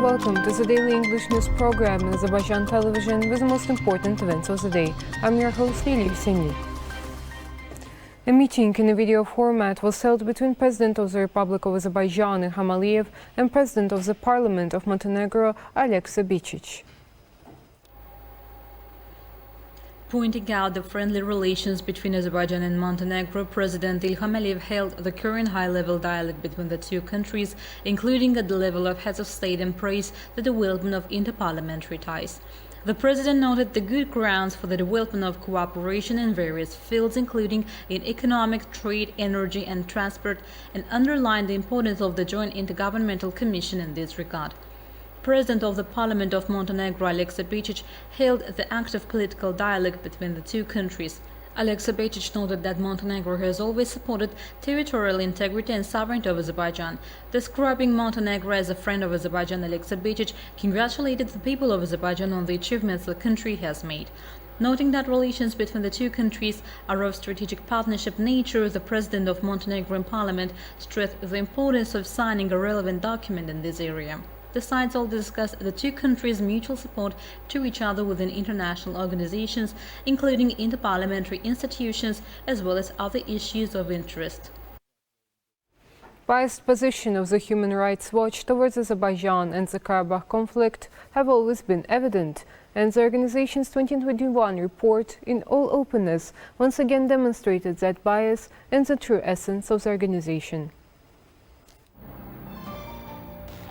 welcome to the daily English news program in Azərbaycan Television with the most important events of the day. I'm your host, İlham. A meeting in a video format was held between President of the Republic of Azerbaijan, Ilham Aliyev, and President of the Parliament of Montenegro, Aleksa Bičić. Pointing out the friendly relations between Azerbaijan and Montenegro, President Ilham Aliyev hailed the current high-level dialogue between the two countries, including at the level of heads of state, and praised the development of interparliamentary ties. The president noted the good grounds for the development of cooperation in various fields, including in economic, trade, energy, and transport, and underlined the importance of the Joint Intergovernmental Commission in this regard. President of the Parliament of Montenegro, Aleksa Bičić, hailed the active political dialogue between the two countries. Aleksa Bičić noted that Montenegro has always supported territorial integrity and sovereignty of Azerbaijan. Describing Montenegro as a friend of Azerbaijan, Aleksa Bičić congratulated the people of Azerbaijan on the achievements the country has made. Noting that relations between the two countries are of strategic partnership nature, the President of Montenegrin Parliament stressed the importance of signing a relevant document in this area. The sides all discussed the two countries' mutual support to each other within international organizations, including interparliamentary institutions, as well as other issues of interest. Biased position of the Human Rights Watch towards Azerbaijan and the Karabakh conflict have always been evident, and the organization's 2021 report, in all openness, once again demonstrated that bias and the true essence of the organization.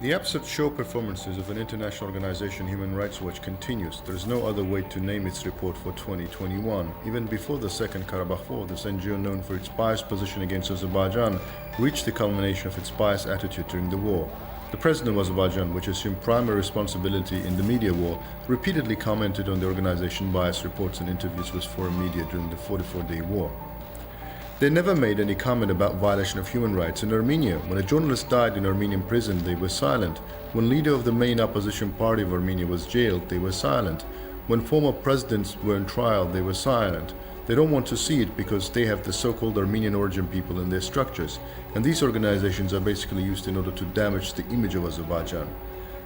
The absurd show performances of an international organization, Human Rights Watch, continues. There is no other way to name its report for 2021. Even before the Second Karabakh War, this NGO, known for its biased position against Azerbaijan, reached the culmination of its biased attitude during the war. The president of Azerbaijan, which assumed primary responsibility in the media war, repeatedly commented on the organization's biased reports and interviews with foreign media during the 44-day war. They never made any comment about violation of human rights in Armenia. When a journalist died in Armenian prison, they were silent. When leader of the main opposition party of Armenia was jailed, they were silent. When former presidents were on trial, they were silent. They don't want to see it because they have the so-called Armenian origin people in their structures, and these organizations are basically used in order to damage the image of Azerbaijan.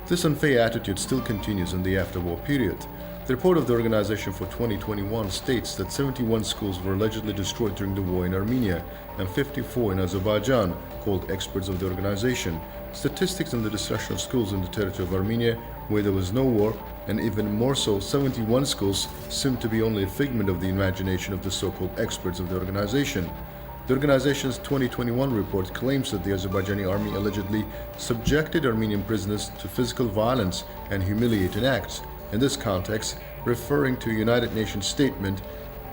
This unfair attitude still continues in the after-war period. The report of the organization for 2021 states that 71 schools were allegedly destroyed during the war in Armenia and 54 in Azerbaijan, called experts of the organization. Statistics on the destruction of schools in the territory of Armenia, where there was no war, and even more so, 71 schools, seem to be only a figment of the imagination of the so-called experts of the organization. The organization's 2021 report claims that the Azerbaijani army allegedly subjected Armenian prisoners to physical violence and humiliating acts. In this context, referring to a United Nations statement,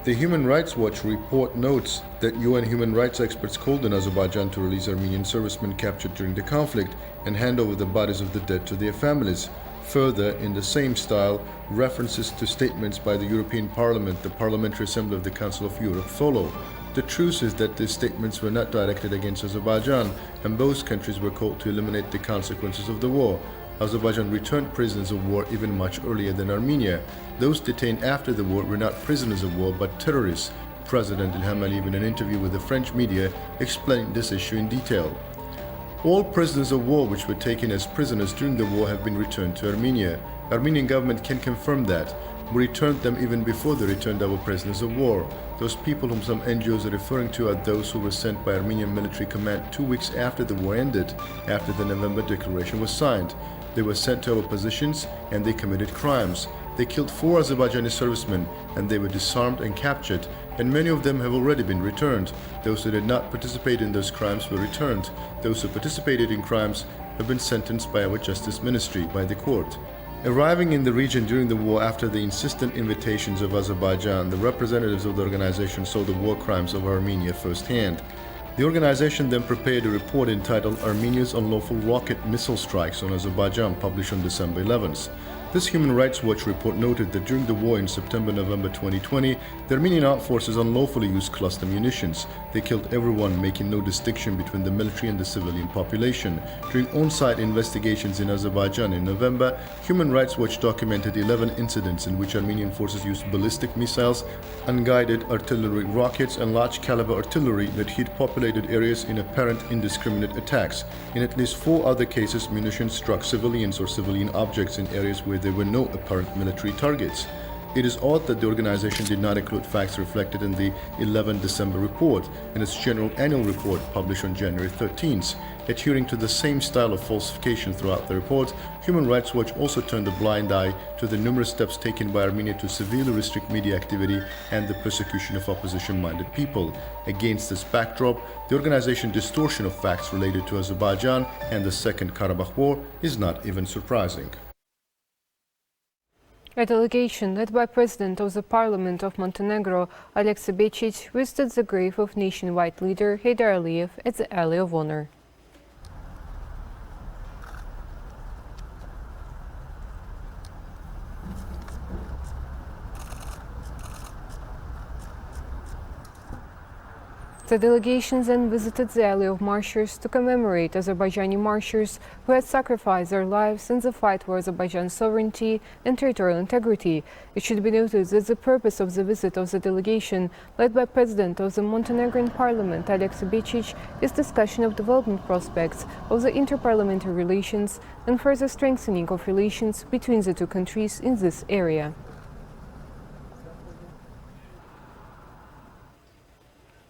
the Human Rights Watch report notes that UN human rights experts called on Azerbaijan to release Armenian servicemen captured during the conflict and hand over the bodies of the dead to their families. Further, in the same style, references to statements by the European Parliament, the Parliamentary Assembly of the Council of Europe, follow. The truth is that these statements were not directed against Azerbaijan, and both countries were called to eliminate the consequences of the war. Azerbaijan returned prisoners of war even much earlier than Armenia. Those detained after the war were not prisoners of war but terrorists. President Ilham Aliyev, in an interview with the French media, explained this issue in detail. All prisoners of war which were taken as prisoners during the war have been returned to Armenia. Armenian government can confirm that. We returned them even before they returned our prisoners of war. Those people whom some NGOs are referring to are those who were sent by Armenian military command 2 weeks after the war ended, after the November Declaration was signed. They were sent to our positions and they committed crimes. They killed 4 Azerbaijani servicemen and they were disarmed and captured, and many of them have already been returned. Those who did not participate in those crimes were returned. Those who participated in crimes have been sentenced by our Justice Ministry, by the court. Arriving in the region during the war after the insistent invitations of Azerbaijan, the representatives of the organization saw the war crimes of Armenia firsthand. The organization then prepared a report entitled Armenia's Unlawful Rocket Missile Strikes on Azerbaijan, published on December 11th. This Human Rights Watch report noted that during the war in September-November 2020, the Armenian armed forces unlawfully used cluster munitions. They killed everyone, making no distinction between the military and the civilian population. During on-site investigations in Azerbaijan in November, Human Rights Watch documented 11 incidents in which Armenian forces used ballistic missiles, unguided artillery rockets, and large-caliber artillery that hit populated areas in apparent indiscriminate attacks. In at least 4 other cases, munitions struck civilians or civilian objects in areas where there were no apparent military targets. It is odd that the organization did not include facts reflected in the 11 December report in its general annual report published on January 13th. Adhering to the same style of falsification throughout the report, Human Rights Watch also turned a blind eye to the numerous steps taken by Armenia to severely restrict media activity and the persecution of opposition-minded people. Against this backdrop, the organization's distortion of facts related to Azerbaijan and the Second Karabakh War is not even surprising. A delegation led by President of the Parliament of Montenegro, Alexei Bečić, visited the grave of nationwide leader Heydar Aliyev at the Alley of Honor. The delegation then visited the Alley of Martyrs to commemorate Azerbaijani martyrs who had sacrificed their lives in the fight for Azerbaijan's sovereignty and territorial integrity. It should be noted that the purpose of the visit of the delegation, led by President of the Montenegrin Parliament, Alexei Bečić, is discussion of development prospects of the interparliamentary relations and further strengthening of relations between the two countries in this area.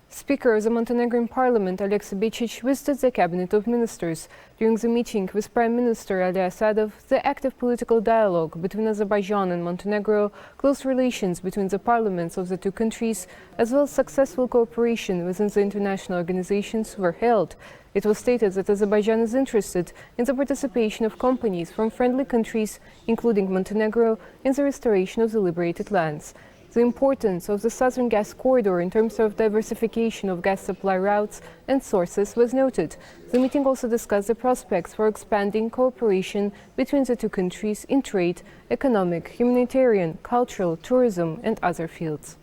Speaker of the Montenegrin Parliament, Alexei Bečić, visited the Cabinet of Ministers. During the meeting with Prime Minister Ali Asadov, the active political dialogue between Azerbaijan and Montenegro, close relations between the parliaments of the two countries, as well as successful cooperation within the international organizations were held. It was stated that Azerbaijan is interested in the participation of companies from friendly countries, including Montenegro, in the restoration of the liberated lands. The importance of the Southern Gas Corridor in terms of diversification of gas supply routes and sources was noted. The meeting also discussed the prospects for expanding cooperation between the two countries in trade, economic, humanitarian, cultural, tourism and other fields.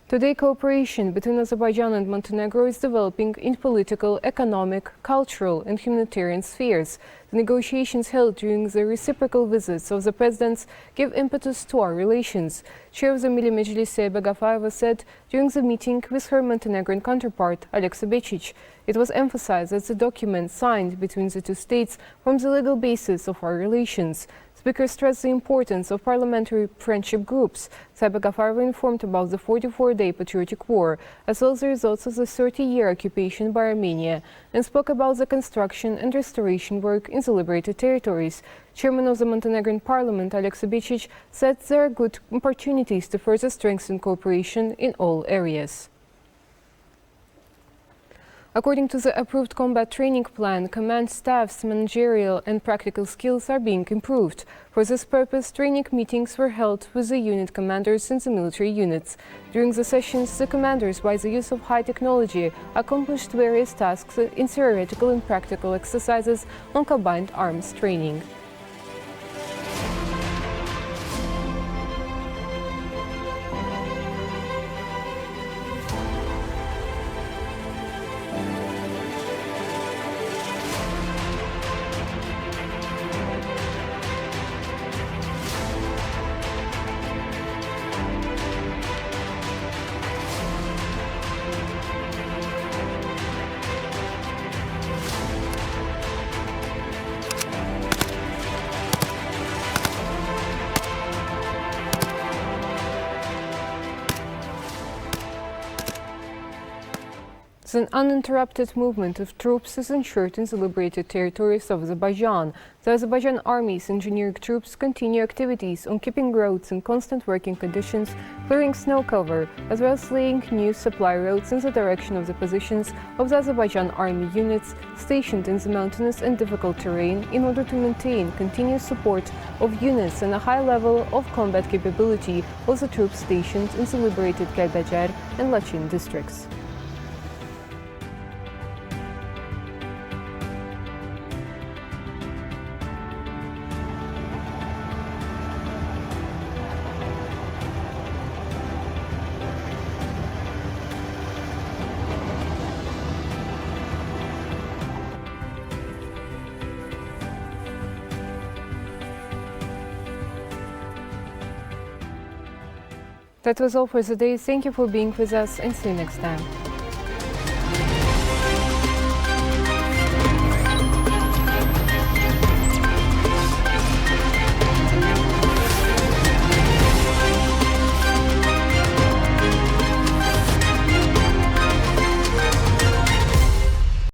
Today, cooperation between Azerbaijan and Montenegro is developing in political, economic, cultural and humanitarian spheres. The negotiations held during the reciprocal visits of the presidents give impetus to our relations. Chair of the Milli Meclisi Begafayeva said during the meeting with her Montenegrin counterpart, Alexei Bečić. It was emphasized that the document signed between the two states forms the legal basis of our relations. Speaker stressed the importance of parliamentary friendship groups. Begafayeva informed about the 44-day patriotic war, as well as the results of the 30-year occupation by Armenia, and spoke about the construction and restoration work in the liberated territories. Chairman of the Montenegrin Parliament, Alexei Bečić, said there are good opportunities to further strengthen cooperation in all areas. According to the approved combat training plan, command staff's managerial and practical skills are being improved. For this purpose, training meetings were held with the unit commanders in the military units. During the sessions, the commanders, by the use of high technology, accomplished various tasks in theoretical and practical exercises on combined arms training. An uninterrupted movement of troops is ensured in the liberated territories of Azerbaijan. The Azerbaijan Army's engineering troops continue activities on keeping roads in constant working conditions, clearing snow cover, as well as laying new supply roads in the direction of the positions of the Azerbaijan Army units stationed in the mountainous and difficult terrain in order to maintain continuous support of units and a high level of combat capability of the troops stationed in the liberated Kelbecer and Lachin districts. That was all for today. Thank you for being with us and see you next time.